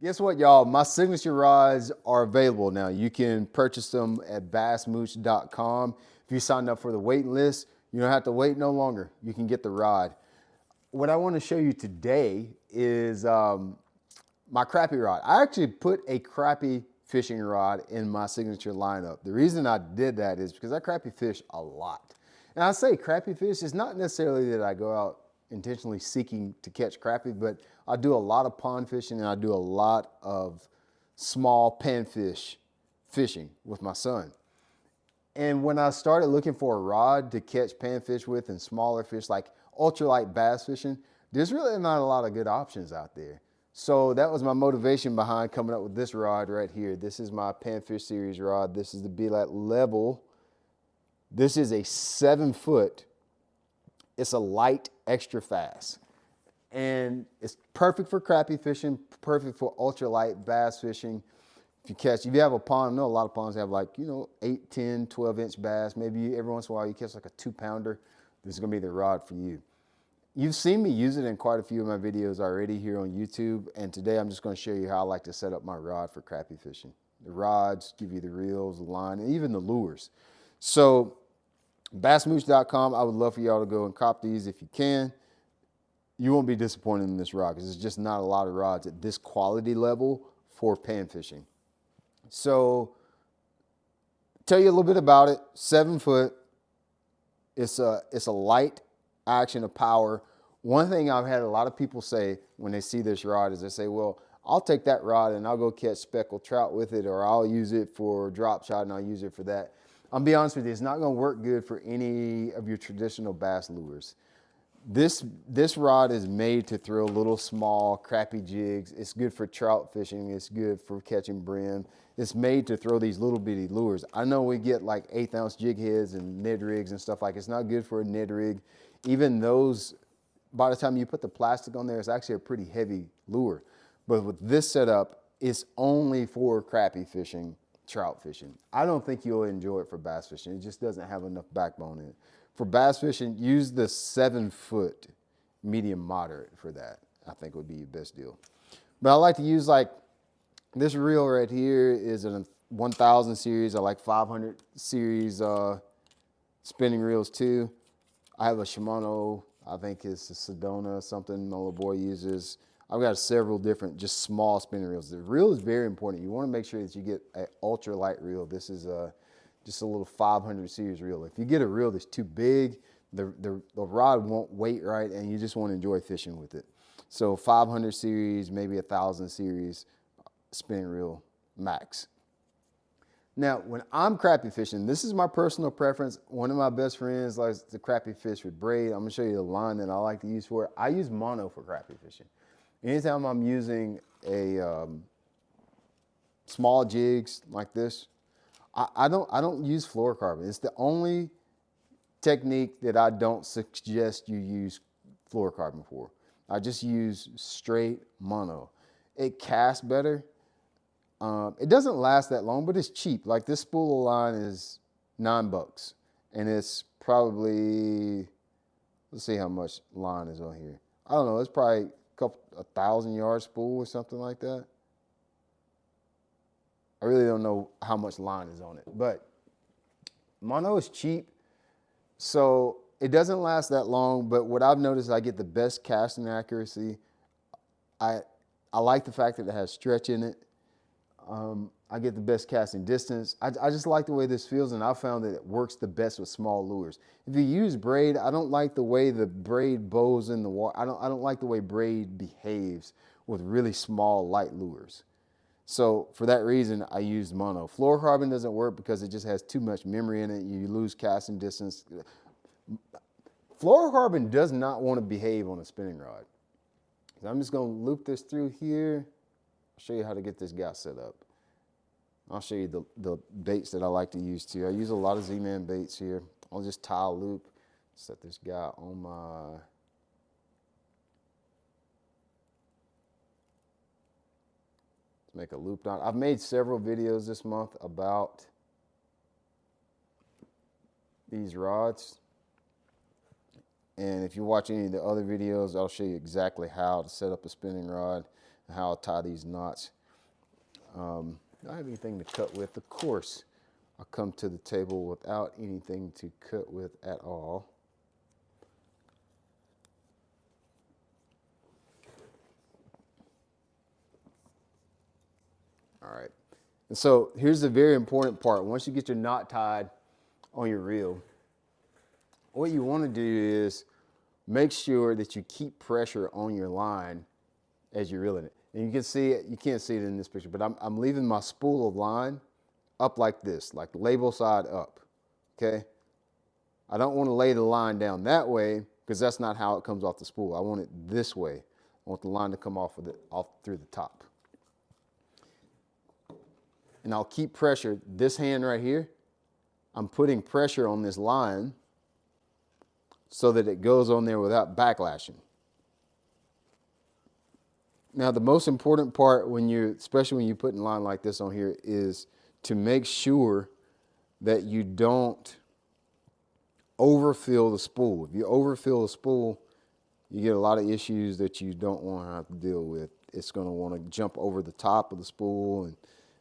Guess what, y'all? My signature rods are available now. You can purchase them at bassmooch.com. If you signed up for the waiting list, you don't have to wait no longer. You can get the rod. What I want to show you today is my crappie rod. I actually put a crappie fishing rod in my signature lineup. The reason I did that is because I crappie fish a lot. And I say crappie fish, it's not necessarily that I go out intentionally seeking to catch crappie, but I do a lot of pond fishing and I do a lot of small panfish fishing with my son. And when I started looking for a rod to catch panfish with and smaller fish like ultralight bass fishing, there's really not a lot of good options out there. So that was my motivation behind coming up with this rod right here. This is my Panfish series rod. This is the Be-Light Level. This is a 7-foot. It's a light, extra fast. And it's perfect for crappie fishing, perfect for ultralight bass fishing. If you have a pond, I know a lot of ponds have 8, 10, 12-inch bass. Maybe every once in a while you catch like a 2-pounder. This is gonna be the rod for you. You've seen me use it in quite a few of my videos already here on YouTube, and today I'm just going to show you how I like to set up my rod for crappie fishing. The rods give you the reels, the line, and even the lures. So bassmooch.com, I would love for y'all to go and cop these if you can. You won't be disappointed in this rod because there's just not a lot of rods at this quality level for pan fishing. So tell you a little bit about it. 7 foot. It's a light action of power. One thing I've had a lot of people say when they see this rod is they say, well, I'll take that rod and I'll go catch speckled trout with it, or I'll use it for drop shot and I'll use it for that. I'll be honest with you, it's not going to work good for any of your traditional bass lures. This rod is made to throw little small crappie jigs. It's good for trout fishing. It's good for catching brim. It's made to throw these little bitty lures. I know we get like 1/8 ounce jig heads and Ned rigs and stuff like. It's not good for a Ned rig. Even those, by the time you put the plastic on there, it's actually a pretty heavy lure. But with this setup, it's only for crappie fishing, trout fishing. I don't think you'll enjoy it for bass fishing. It just doesn't have enough backbone in it. For bass fishing, use the 7-foot medium moderate for that. I think would be your best deal. But I like to use like this reel right here is a 1000 series. I like 500 series spinning reels too. I have a Shimano, I think it's a Sedona, something my little boy uses. I've got several different, just small spinning reels. The reel is very important. You want to make sure that you get an ultra light reel. This is just a little 500 series reel. If you get a reel that's too big, the rod won't weight right, and you just want to enjoy fishing with it. So 500 series, maybe 1000 series spinning reel max. Now, when I'm crappie fishing, this is my personal preference. One of my best friends likes to crappie fish with braid. I'm gonna show you the line that I like to use for it. I use mono for crappie fishing. Anytime I'm using a small jigs like this, I don't use fluorocarbon. It's the only technique that I don't suggest you use fluorocarbon for. I just use straight mono. It casts better. It doesn't last that long, but it's cheap. Like this spool of line is $9, and it's probably, let's see how much line is on here. I don't know. It's probably a 1,000-yard spool or something like that. I really don't know how much line is on it, but mono is cheap, so it doesn't last that long. But what I've noticed, I get the best casting accuracy. I like the fact that it has stretch in it. I get the best casting distance. I just like the way this feels, and I found that it works the best with small lures. If you use braid, I don't like the way the braid bows in the water. I don't like the way braid behaves with really small, light lures. So for that reason, I use mono. Fluorocarbon doesn't work because it just has too much memory in it. You lose casting distance. Fluorocarbon does not want to behave on a spinning rod. So I'm just going to loop this through here. I'll show you how to get this guy set up. I'll show you the baits that I like to use too. I use a lot of Z-Man baits here. I'll just tie a loop, set this guy on my make a loop knot. I've made several videos this month about these rods. And if you watch any of the other videos, I'll show you exactly how to set up a spinning rod. and how I'll tie these knots. Don't have anything to cut with. Of course, I'll come to the table without anything to cut with at all. All right. And so here's the very important part. Once you get your knot tied on your reel, what you want to do is make sure that you keep pressure on your line as you're reeling it. And you can see it, you can't see it in this picture, but I'm leaving my spool of line up like this, like label side up, okay? I don't want to lay the line down that way because that's not how it comes off the spool. I want it this way. I want the line to come off through the top. And I'll keep pressure. This hand right here, I'm putting pressure on this line so that it goes on there without backlashing. Now, the most important part especially when you're putting line like this on here, is to make sure that you don't overfill the spool. If you overfill the spool, you get a lot of issues that you don't want to have to deal with. It's going to want to jump over the top of the spool, and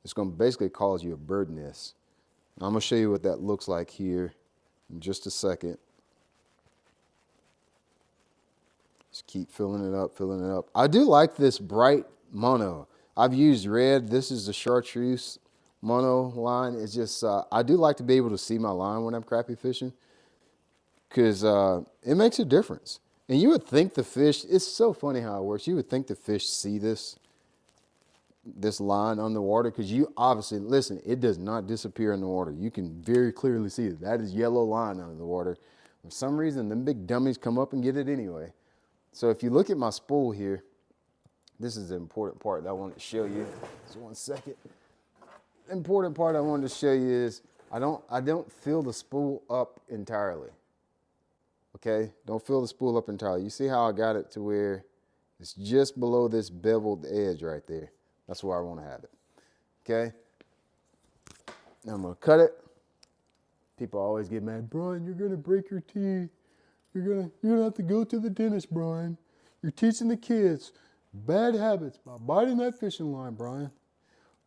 it's going to basically cause you a bird nest. I'm going to show you what that looks like here in just a second. Just keep filling it up, filling it up. I do like this bright mono. I've used red. This is the chartreuse mono line. It's just, I do like to be able to see my line when I'm crappie fishing because it makes a difference. And you would think the fish, it's so funny how it works. You would think the fish see this line underwater because you obviously, listen, it does not disappear in the water. You can very clearly see it. That is yellow line under the water. For some reason, them big dummies come up and get it anyway. So if you look at my spool here, this is the important part that I wanted to show you. Just 1 second. The important part I wanted to show you is I don't fill the spool up entirely. Okay? Don't fill the spool up entirely. You see how I got it to where it's just below this beveled edge right there. That's where I want to have it. Okay? Now I'm going to cut it. People always get mad. Brian, you're going to break your teeth. You're gonna have to go to the dentist, Brian. You're teaching the kids bad habits by biting that fishing line, Brian.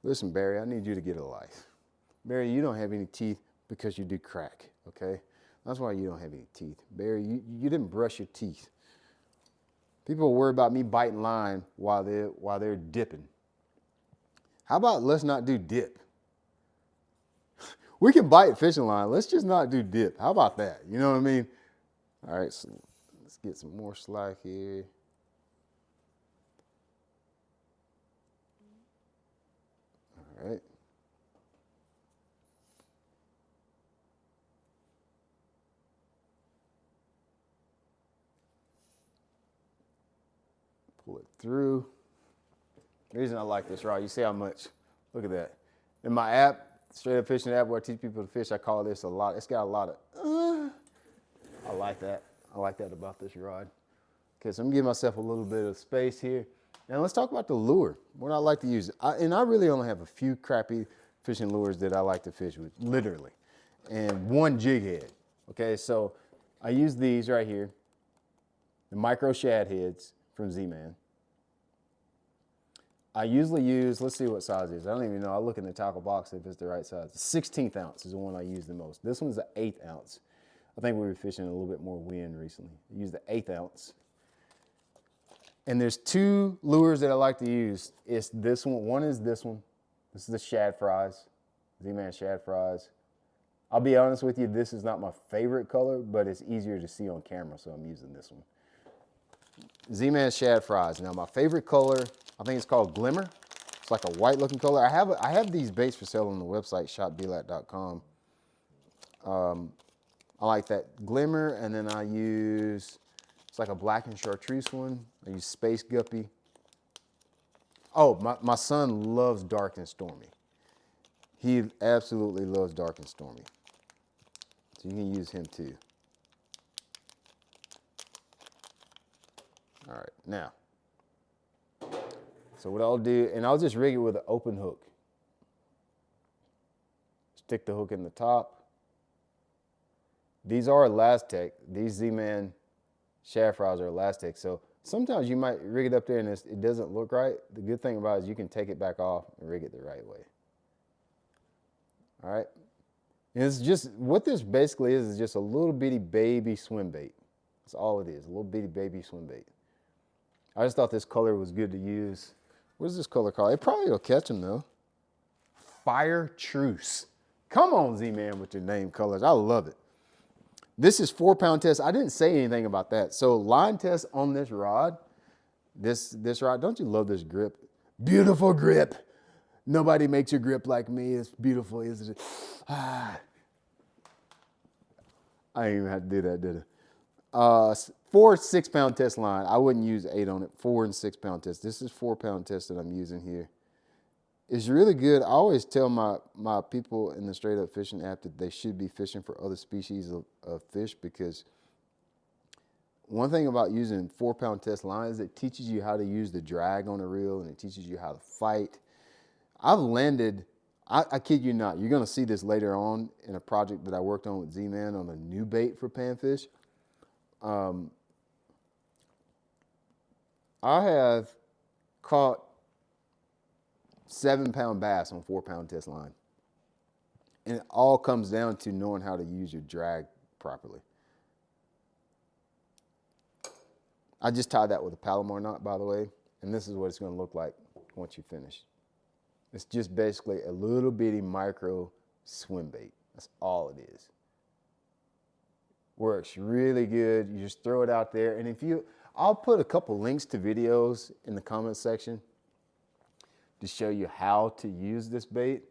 Listen, Barry, I need you to get a life. Barry, you don't have any teeth because you do crack, okay? That's why you don't have any teeth. Barry, you didn't brush your teeth. People worry about me biting line while they're dipping. How about let's not do dip? We can bite fishing line. Let's just not do dip. How about that? You know what I mean? All right, so let's get some more slack here. All right. Pull it through. The reason I like this rod, you see how much, look at that. In my app, Straight Up Fishing app where I teach people to fish, I call this a lot. It's got a lot of, I like that. I like that about this rod. Okay, so I'm giving myself a little bit of space here. Now let's talk about the lure, what I like to use. And I really only have a few crappie fishing lures that I like to fish with, literally. And one jig head. Okay, so I use these right here, the micro shad heads from Z-Man. I usually use, let's see what size it is. I don't even know. I'll look in the tackle box if it's the right size. The 16th ounce is the one I use the most. This one's the 8th ounce. I think we were fishing a little bit more wind recently. I use the 8th ounce. And there's two lures that I like to use. It's this one. One is this one. This is the shad fries, Z-Man shad fries. I'll be honest with you, this is not my favorite color, but it's easier to see on camera, so I'm using this one. Z-Man shad fries. Now my favorite color, I think it's called Glimmer. It's like a white looking color. I have these baits for sale on the website, shopblat.com. I like that Glimmer, and then I use, it's like a black and chartreuse one. I use Space Guppy. Oh, my son loves dark and stormy. He absolutely loves dark and stormy. So you can use him too. All right, now. So what I'll do, and I'll just rig it with an open hook. Stick the hook in the top. These are Elastec. These Z-Man shad fries are Elastec. So Sometimes you might rig it up there and it doesn't look right. The good thing about it is you can take it back off and rig it the right way. All right. And it's just, what this basically is just a little bitty baby swim bait. That's all it is, a little bitty baby swim bait. I just thought this color was good to use. What is this color called? It probably will catch them though. Fire Truce. Come on, Z-Man, with your name colors. I love it. This is 4-pound test. I didn't say anything about that. So line test on this rod. This rod, don't you love this grip? Beautiful grip. Nobody makes your grip like me. It's beautiful, isn't it? I didn't even have to do that, did I? 4 6-pound test line. I wouldn't use 8 on it. 4 and 6-pound test. This is 4-pound test that I'm using here. It's really good. I always tell my people in the Straight Up Fishing app that they should be fishing for other species of fish, because one thing about using 4-pound test line is it teaches you how to use the drag on a reel, and it teaches you how to fight. I've landed, I kid you not, you're going to see this later on in a project that I worked on with Z-Man on a new bait for panfish. I have caught 7-pound bass on 4-pound test line. And it all comes down to knowing how to use your drag properly. I just tied that with a Palomar knot, by the way, and this is what it's going to look like once you finish. It's just basically a little bitty micro swim bait. That's all it is. Works really good. You just throw it out there, and I'll put a couple links to videos in the comment section to show you how to use this bait.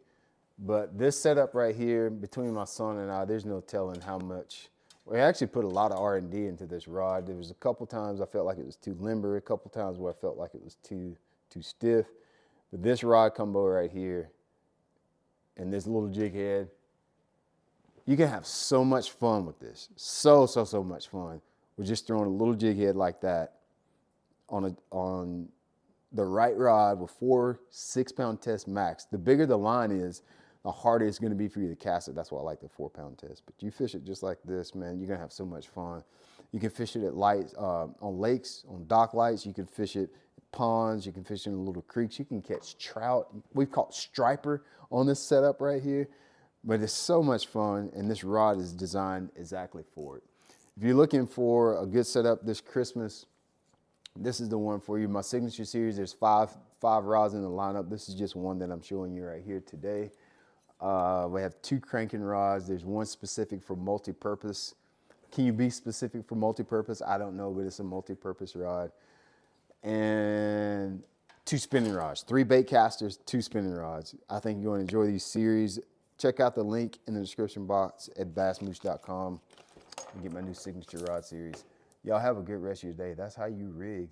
But this setup right here, between my son and I, there's no telling how much. We actually put a lot of R&D into this rod. There was a couple times I felt like it was too limber, a couple times where I felt like it was too stiff. But this rod combo right here and this little jig head, you can have so much fun with this. So much fun. We're just throwing a little jig head like that on the right rod with 4 6-pound test max. The bigger the line is, the harder it's going to be for you to cast it. That's why I like the 4-pound test. But you fish it just like this, man, you're going to have so much fun. You can fish it at lights, on lakes, on dock lights. You can fish it at ponds. You can fish it in little creeks. You can catch trout. We've caught striper on this setup right here. But it's so much fun, and this rod is designed exactly for it. If you're looking for a good setup this Christmas, this is the one for you. My signature series, there's five rods in the lineup. This is just one that I'm showing you right here today. We have 2 cranking rods. There's one specific for multi-purpose. Can you be specific for multi-purpose? I don't know, but it's a multi-purpose rod. And 2 spinning rods, 3 bait casters, 2 spinning rods. I think you're going to enjoy these series. Check out the link in the description box at bassmooch.com and get my new signature rod series. Y'all have a good rest of your day. That's how you rig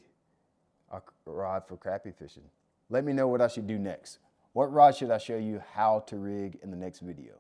a rod for crappie fishing. Let me know what I should do next. What rod should I show you how to rig in the next video?